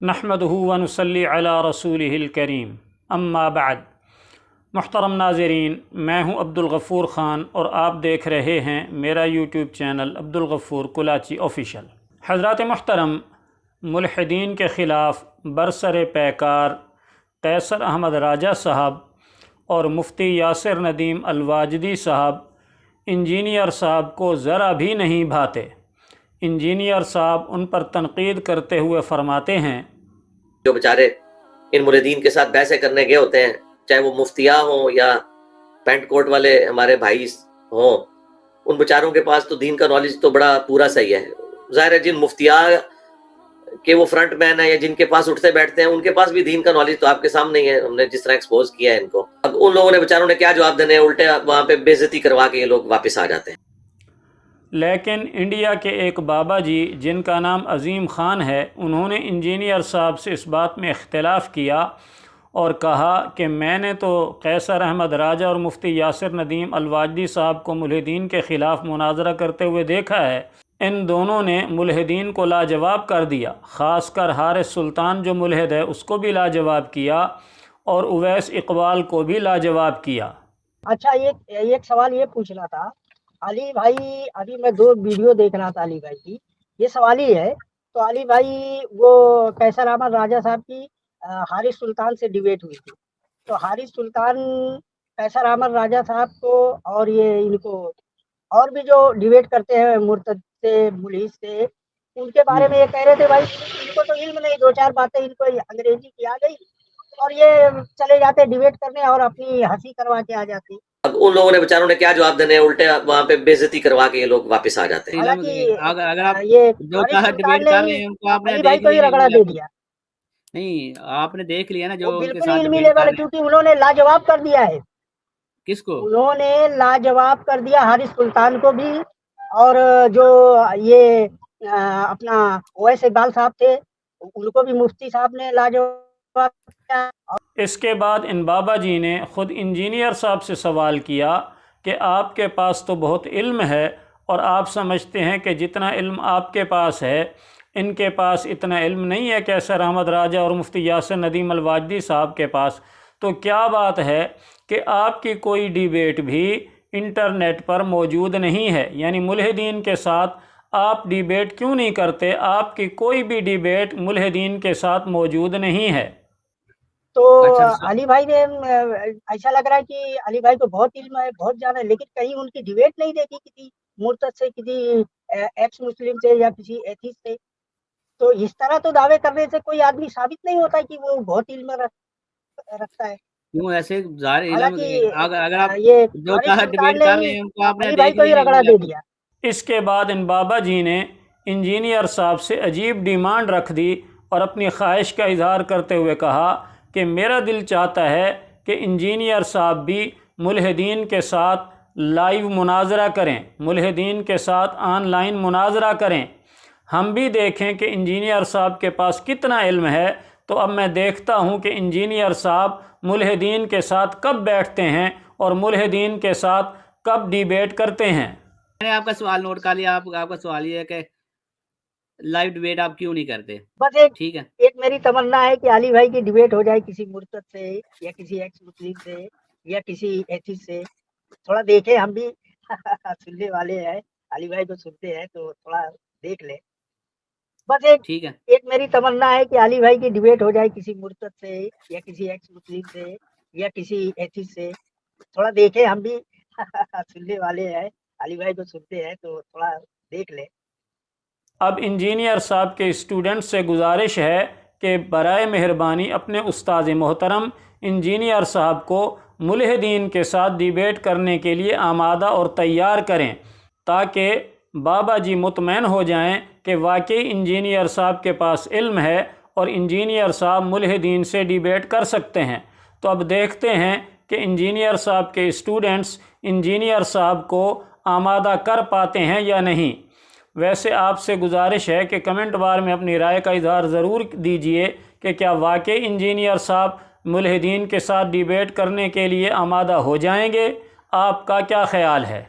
نحمدہ و نصلی علی رسولہ الکریم اما بعد۔ محترم ناظرین، میں ہوں عبدالغفور خان اور آپ دیکھ رہے ہیں میرا YouTube channel Abdul Ghafoor Kalachi official. حضرات محترم، ملحدین کے خلاف برسر پیکار قیصر احمد راجہ صاحب اور مفتی یاسر ندیم الواجدی صاحب انجینئر صاحب کو ذرا بھی نہیں بھاتے۔ انجینئر صاحب ان پر تنقید کرتے ہوئے فرماتے ہیں، جو بیچارے ان مریدین کے ساتھ بحثیں کرنے گئے ہوتے ہیں، چاہے وہ مفتیاں ہوں یا پینٹ کوٹ والے ہمارے بھائی ہوں، ان بیچاروں کے پاس تو دین کا نالج تو بڑا پورا صحیح ہے۔ ظاہر ہے جن مفتیاں کہ وہ فرنٹ مین ہیں یا جن کے پاس اٹھتے بیٹھتے ہیں، ان کے پاس بھی دین کا نالج تو آپ کے سامنے ہی ہے، ہم نے جس طرح ایکسپوز کیا ہے ان کو۔ اب ان لوگوں نے بیچاروں نے کیا جواب دینے، الٹے وہاں پہ بے عزتی کروا کے یہ لوگ واپس آ جاتے ہیں۔ لیکن انڈیا کے ایک بابا جی جن کا نام عظیم خان ہے، انہوں نے انجینئر صاحب سے اس بات میں اختلاف کیا اور کہا کہ میں نے تو قیصر احمد راجہ اور مفتی یاسر ندیم الواجدی صاحب کو ملحدین کے خلاف مناظرہ کرتے ہوئے دیکھا ہے۔ ان دونوں نے ملحدین کو لاجواب کر دیا، خاص کر حارث سلطان جو ملحد ہے اس کو بھی لاجواب کیا اور اویس اقبال کو بھی لاجواب کیا۔ اچھا، ایک سوال یہ پوچھنا تھا علی بھائی، ابھی میں 2 ویڈیو دیکھ رہا تھا علی بھائی کی، یہ سوال ہی ہے تو علی بھائی وہ قیصر احمد راجہ صاحب کی حارث سلطان سے ڈیبیٹ ہوئی تھی، تو حارث سلطان قیصر احمد راجہ صاحب کو اور یہ ان کو اور بھی جو ڈیبیٹ کرتے ہیں مرتد سے ملحد سے، ان کے بارے میں یہ کہہ رہے تھے بھائی ان کو تو علم نہیں، 2-4 باتیں ان کو انگریزی کی آ گئی اور یہ چلے جاتے ڈیبیٹ کرنے اور اپنی ہنسی کروا کے آ جاتے۔ اب ان لوگوں نے بیچاروں نے کیا جواب دینے، الٹے وہاں پہ بے عزتی کروا کے یہ لوگ واپس آ جاتے ہیں۔ اگر آپ یہ جو کہا ڈیبیٹ کر رہے ہیں ان کو آپ نے علی بھائی دیکھ کو ہی لیا، رگڑا دے دیا۔ نہیں آپ نے دیکھ لیا نا جو وہ ان کے بالکل ساتھ علمی ڈیبیٹ کر لیول، رہے ہیں۔ کیونکہ انہوں نے لاجواب کر دیا ہے۔ کس کو؟ انہوں نے لاجواب کر دیا حارث سلطان کو بھی، اور جو یہ اپنا اویس اقبال صاحب تھے ان کو بھی مفتی صاحب نے لاجواب کیا۔ اس کے بعد ان بابا جی نے خود انجینئر صاحب سے سوال کیا کہ آپ کے پاس تو بہت علم ہے اور آپ سمجھتے ہیں کہ جتنا علم آپ کے پاس ہے ان کے پاس اتنا علم نہیں ہے قیصر احمد راجہ اور مفتی یاسر ندیم الواجدی صاحب کے پاس، تو کیا بات ہے کہ آپ کی کوئی ڈیبیٹ بھی انٹرنیٹ پر موجود نہیں ہے؟ یعنی ملحدین کے ساتھ آپ ڈیبیٹ کیوں نہیں کرتے؟ آپ کی کوئی بھی ڈیبیٹ ملحدین کے ساتھ موجود نہیں ہے۔ تو علی بھائی نے ایسا لگ رہا ہے کہ علی بھائی کو بہت علم ہے، بہت جانا ہے، لیکن کہیں ان کی ڈیبیٹ نہیں دیکھی کسی مرتد سے، کسی ایکس مسلم سے یا کسی ایتھیسٹ سے۔ تو اس طرح تو دعوے کرنے سے کوئی آدمی ثابت نہیں ہوتا کہ وہ بہت علم رکھتا ہے۔ کیوں ایسے ظاہر علم، حالانکہ اگر آپ یہ جو کہا ڈیبیٹ کر رہے ہیں ان کو آپ نے علی بھائی دیکھ کو ہی لیا۔ رگڑا دے دیا۔ اس کے بعد ان بابا جی نے انجینئر صاحب سے عجیب ڈیمانڈ رکھ دی اور اپنی خواہش کا اظہار کرتے ہوئے کہا کہ میرا دل چاہتا ہے کہ انجینئر صاحب بھی ملحدین کے ساتھ لائیو مناظرہ کریں، ملحدین کے ساتھ آن لائن مناظرہ کریں، ہم بھی دیکھیں کہ انجینئر صاحب کے پاس کتنا علم ہے۔ تو اب میں دیکھتا ہوں کہ انجینئر صاحب ملحدین کے ساتھ کب بیٹھتے ہیں اور ملحدین کے ساتھ کب ڈیبیٹ کرتے ہیں۔ میں نے آپ کا سوال نوٹ کر لیا۔ آپ کا سوال یہ ہے کہ لائیو ڈیبیٹ آپ کیوں نہیں کرتے؟ بس ٹھیک ہے، ایک میری تمنا ہے کہ علی بھائی کی ڈیبیٹ ہو جائے کسی مرتد سے یا کسی ایکس مسلم سے یا کسی ایتھیسٹ سے، تھوڑا دیکھیں ہم بھی سننے والے ہیں، علی بھائی کو سنتے ہیں تو تھوڑا دیکھ لیں۔ بس ٹھیک ہے۔ ایک میری تمنا ہے کہ علی بھائی کی ڈیبیٹ ہو جائے کسی مرتد سے یا کسی ایکس مسلم سے یا کسی ایتھیسٹ سے، تھوڑا دیکھیں ہم بھی سننے والے ہیں، علی بھائی کو سنتے ہیں تو تھوڑا دیکھ لیں۔ اب انجینئر صاحب کے اسٹوڈنٹ سے گزارش ہے کہ برائے مہربانی اپنے استاد محترم انجینئر صاحب کو ملحدین کے ساتھ ڈیبیٹ کرنے کے لیے آمادہ اور تیار کریں، تاکہ بابا جی مطمئن ہو جائیں کہ واقعی انجینئر صاحب کے پاس علم ہے اور انجینئر صاحب ملحدین سے ڈیبیٹ کر سکتے ہیں۔ تو اب دیکھتے ہیں کہ انجینئر صاحب کے اسٹوڈنٹس انجینئر صاحب کو آمادہ کر پاتے ہیں یا نہیں۔ ویسے آپ سے گزارش ہے کہ کمنٹ بار میں اپنی رائے کا اظہار ضرور دیجئے کہ کیا واقعی انجینئر صاحب ملحدین کے ساتھ ڈیبیٹ کرنے کے لیے آمادہ ہو جائیں گے؟ آپ کا کیا خیال ہے؟